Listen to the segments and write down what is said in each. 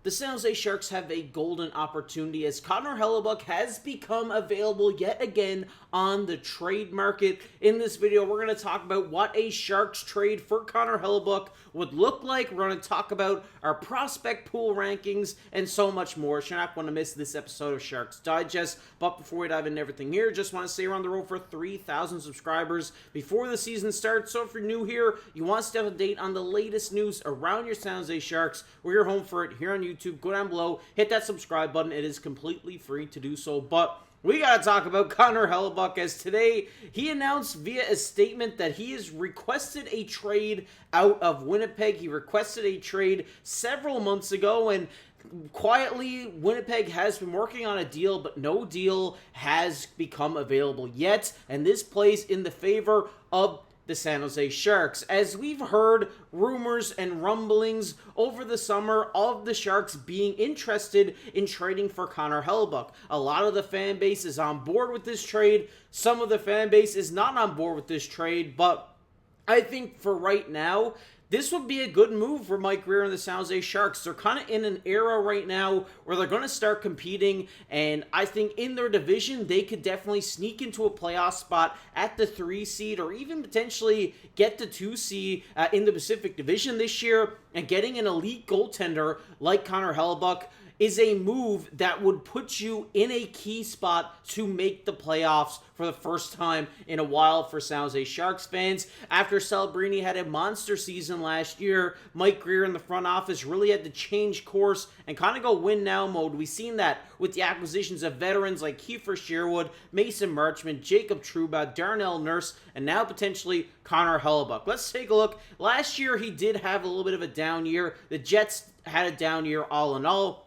The San Jose Sharks have a golden opportunity as Connor Hellebuyck has become available yet again on the trade market. In this video, we're going to talk about what a Sharks trade for Connor Hellebuyck would look like. We're going to talk about our prospect pool rankings and so much more. So you're not going to miss this episode of Sharks Digest. But before we dive into everything here, just want to say we're on the road for 3,000 subscribers before the season starts. So if you're new here, you want to stay up to date on the latest news around your San Jose Sharks, we're home for it here on YouTube. Go down below, hit that subscribe button. It is completely free to do so. But we got to talk about Connor Hellebuyck, as today he announced via a statement that he has requested a trade out of Winnipeg. He requested a trade several months ago, and quietly, Winnipeg has been working on a deal, but no deal has become available yet. And this plays in the favor of the San Jose Sharks, as we've heard rumors and rumblings over the summer of the Sharks being interested in trading for Connor Hellebuyck. A lot of the fan base is on board with this trade. Some of the fan base is not on board with this trade, but I think for right now, this would be a good move for Mike Grier and the San Jose Sharks. They're kind of in an era right now where they're going to start competing, and I think in their division, they could definitely sneak into a playoff spot at the 3 seed or even potentially get the 2 seed in the Pacific Division this year. And getting an elite goaltender like Connor Hellebuyck is a move that would put you in a key spot to make the playoffs for the first time in a while for San Jose Sharks fans. After Celebrini had a monster season last year, Mike Grier in the front office really had to change course and kind of go win-now mode. We've seen that with the acquisitions of veterans like Kiefer, Sherwood, Mason Marchment, Jacob Trouba, Darnell Nurse, and now potentially Connor Hellebuyck. Let's take a look. Last year, he did have a little bit of a down year. The Jets had a down year all in all.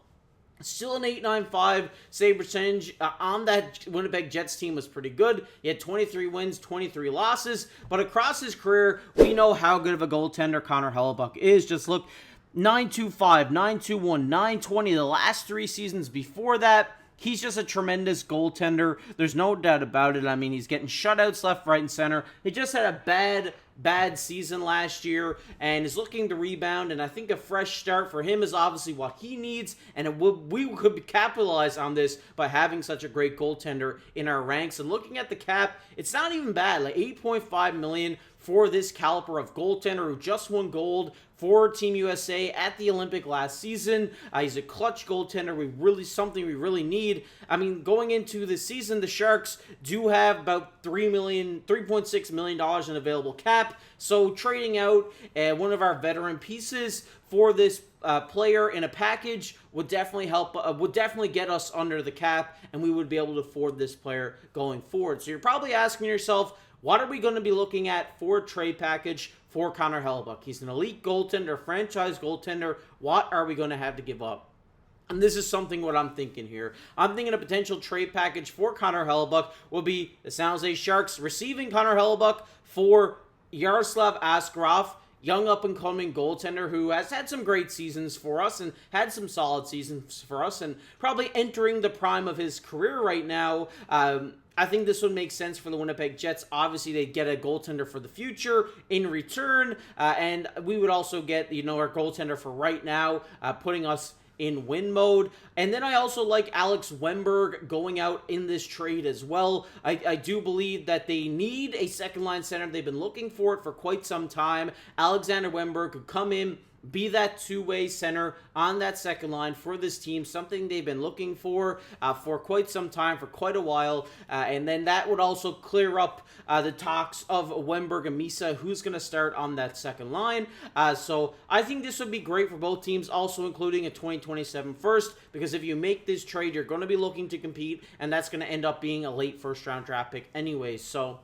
Still an .895 save percentage on that Winnipeg Jets team was pretty good. He had 23 wins, 23 losses. But across his career, we know how good of a goaltender Connor Hellebuyck is. Just look, 925, 921, 920 the last 3 seasons before that. He's just a tremendous goaltender. There's no doubt about it. I mean, he's getting shutouts left, right, and center. He just had a bad season last year and is looking to rebound, and I think a fresh start for him is obviously what he needs, and we could capitalize on this by having such a great goaltender in our ranks. And looking at the cap, it's not even bad, like $8.5 million for this caliber of goaltender who just won gold for Team USA at the Olympic last season. He's a clutch goaltender. Something we really need. I mean, going into the season, the Sharks do have about $3.6 million in available cap. So trading out one of our veteran pieces for this player in a package would definitely help. Would definitely get us under the cap, and we would be able to afford this player going forward. So you're probably asking yourself, what are we going to be looking at for a trade package for Connor Hellebuyck? He's an elite goaltender, franchise goaltender. What are we going to have to give up? And this is what I'm thinking here. I'm thinking a potential trade package for Connor Hellebuyck will be the San Jose Sharks receiving Connor Hellebuyck for Yaroslav Askarov, young up-and-coming goaltender who has had some great seasons for us and had some solid seasons for us and probably entering the prime of his career right now. I think this would make sense for the Winnipeg Jets. Obviously, they'd get a goaltender for the future in return, and we would also get, our goaltender for right now, putting us in win mode. And then I also like Alex Wennberg going out in this trade as well. I do believe that they need a second-line center. They've been looking for it for quite some time. Alexander Wennberg could come in, be that two-way center on that second line for this team, something they've been looking for quite some time, for quite a while, and then that would also clear up the talks of Wennberg and Misa, who's going to start on that second line. So I think this would be great for both teams, also including a 2027 first, because if you make this trade, you're going to be looking to compete, and that's going to end up being a late first-round draft pick anyways. So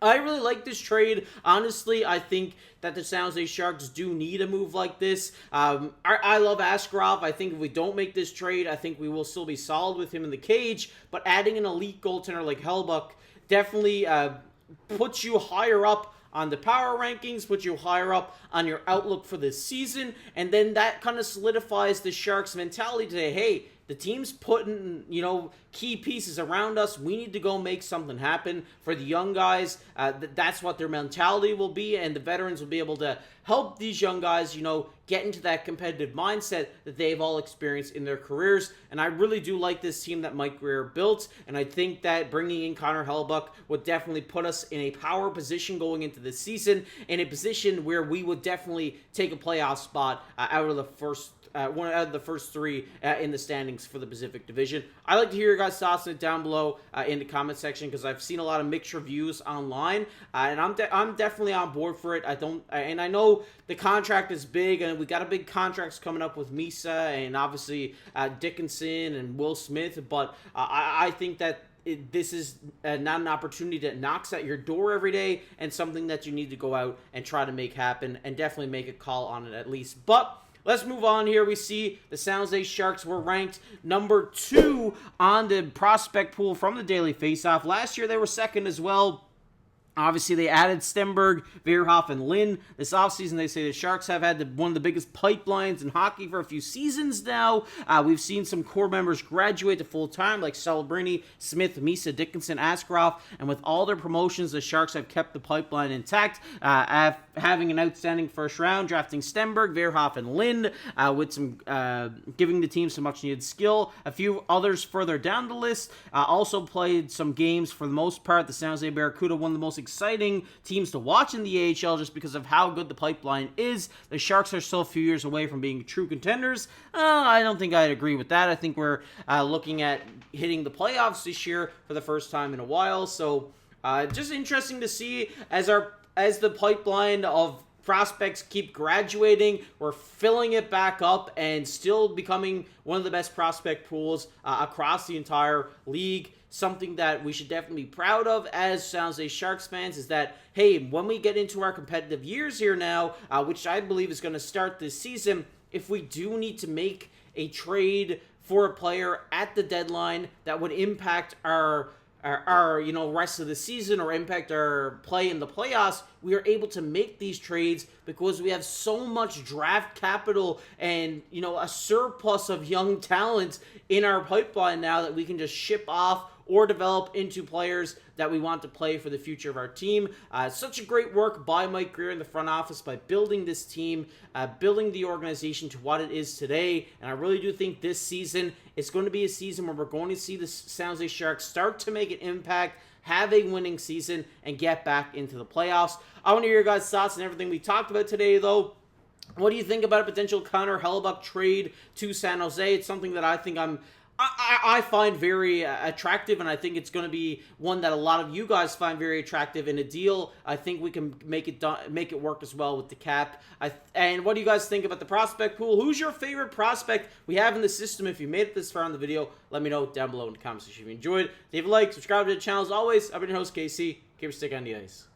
I really like this trade. Honestly, I think that the San Jose Sharks do need a move like this. I love Askarov. I think if we don't make this trade, I think we will still be solid with him in the cage. But adding an elite goaltender like Hellebuyck definitely puts you higher up on the power rankings, puts you higher up on your outlook for this season. And then that kind of solidifies the Sharks' mentality to say, hey, the team's putting, key pieces around us. We need to go make something happen for the young guys. That's what their mentality will be, and the veterans will be able to help these young guys, get into that competitive mindset that they've all experienced in their careers. And I really do like this team that Mike Grier built, and I think that bringing in Connor Hellebuyck would definitely put us in a power position going into this season, in a position where we would definitely take a playoff spot out of the first one out of the first three in the standings for the Pacific Division. I'd like to hear your guys' thoughts on it down below in the comment section, because I've seen a lot of mixed reviews online, and I'm definitely on board for it. I know the contract is big, and we got a big contracts coming up with Misa and obviously Dickinson and Will Smith, but I think that this is not an opportunity that knocks at your door every day, and something that you need to go out and try to make happen, and definitely make a call on it at least. But let's move on here. We see the San Jose Sharks were ranked number 2 on the prospect pool from the Daily Faceoff. Last year, they were second as well. Obviously, they added Stennberg, Veerhoff, and Lynn. This offseason, they say the Sharks have had one of the biggest pipelines in hockey for a few seasons now. We've seen some core members graduate to full-time, like Celebrini, Smith, Misa, Dickinson, Askarov. And with all their promotions, the Sharks have kept the pipeline intact, having an outstanding first round, drafting Stennberg, Veerhoff, and Lynn, with some giving the team some much-needed skill. A few others further down the list also played some games. For the most part, the San Jose Barracuda, one of the most exciting teams to watch in the AHL just because of how good the pipeline is. The Sharks are still a few years away from being true contenders. I don't think I'd agree with that. I think we're looking at hitting the playoffs this year for the first time in a while. So just interesting to see as the pipeline of prospects keep graduating, we're filling it back up and still becoming one of the best prospect pools across the entire league. Something that we should definitely be proud of as San Jose Sharks fans is that, hey, when we get into our competitive years here now, which I believe is going to start this season, if we do need to make a trade for a player at the deadline that would impact our rest of the season or impact our play in the playoffs, we are able to make these trades because we have so much draft capital and, a surplus of young talent in our pipeline now that we can just ship off or develop into players that we want to play for the future of our team. Such a great work by Mike Grier in the front office by building this team, building the organization to what it is today. And I really do think this season is going to be a season where we're going to see the San Jose Sharks start to make an impact, have a winning season, and get back into the playoffs. I want to hear your guys' thoughts on everything we talked about today, though. What do you think about a potential Connor Hellebuyck trade to San Jose? It's something that I think I find very attractive, and I think it's going to be one that a lot of you guys find very attractive in a deal. I think we can make it work as well with the cap. And what do you guys think about the prospect pool? Who's your favorite prospect we have in the system? If you made it this far in the video, let me know down below in the comments section if you enjoyed. Leave a like, subscribe to the channel. As always, I've been your host, KC. Keep your stick on the ice.